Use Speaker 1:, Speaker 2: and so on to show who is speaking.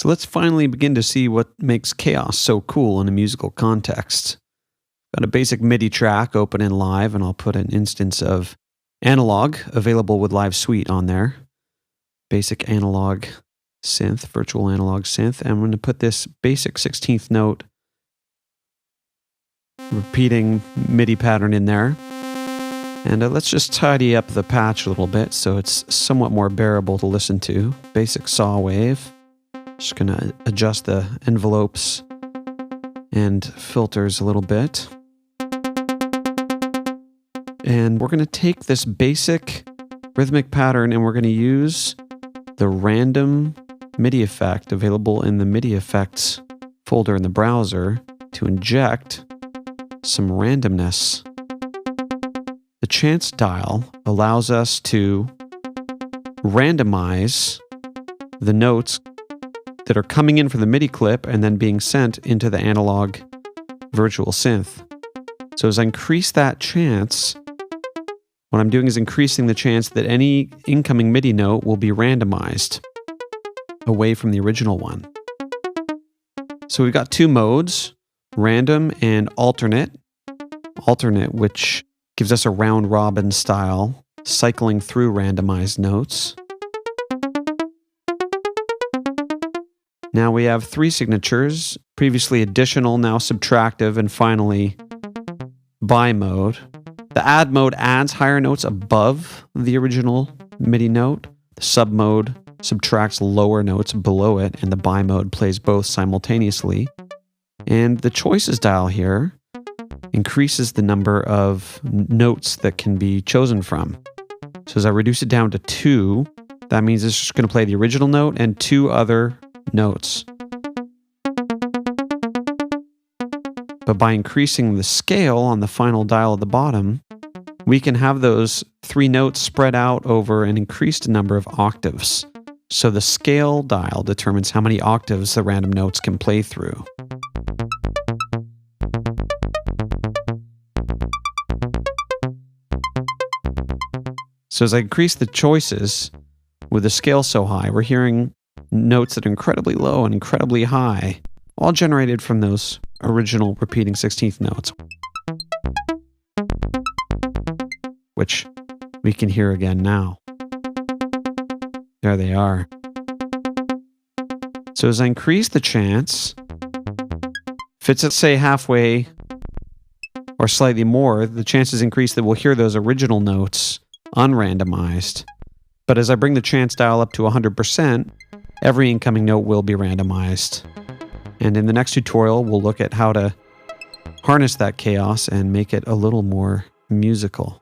Speaker 1: So let's finally begin to see what makes chaos so cool in a musical context. Got a basic MIDI track open in Live, and I'll put an instance of analog available with Live Suite on there. Basic analog synth, virtual analog synth. And I'm going to put this basic 16th note repeating MIDI pattern in there. And let's just tidy up the patch a little bit so it's somewhat more bearable to listen to. Basic saw wave. Just going to adjust the envelopes and filters a little bit. And we're going to take this basic rhythmic pattern and we're going to use the random MIDI effect available in the MIDI effects folder in the browser to inject some randomness. The chance dial allows us to randomize the notes that are coming in from the MIDI clip and then being sent into the analog virtual synth. So as I increase that chance, what I'm doing is increasing the chance that any incoming MIDI note will be randomized away from the original one. So we've got two modes, random and alternate. Alternate, which gives us a round robin style, cycling through randomized notes. Now we have three signatures, previously additional, now subtractive, and finally by mode. The add mode adds higher notes above the original MIDI note. The sub mode subtracts lower notes below it, and the by mode plays both simultaneously. And the choices dial here increases the number of notes that can be chosen from. So as I reduce it down to 2, that means it's just going to play the original note and 2 other notes. But by increasing the scale on the final dial at the bottom, we can have those 3 notes spread out over an increased number of octaves. So the scale dial determines how many octaves the random notes can play through. So as I increase the choices with the scale so high, we're hearing notes that are incredibly low and incredibly high, all generated from those original repeating 16th notes, which we can hear again now. There they are. So as I increase the chance, if it's, let's say, halfway or slightly more, the chances increase that we'll hear those original notes unrandomized. But as I bring the chance dial up to 100%, every incoming note will be randomized. And in the next tutorial, we'll look at how to harness that chaos and make it a little more musical.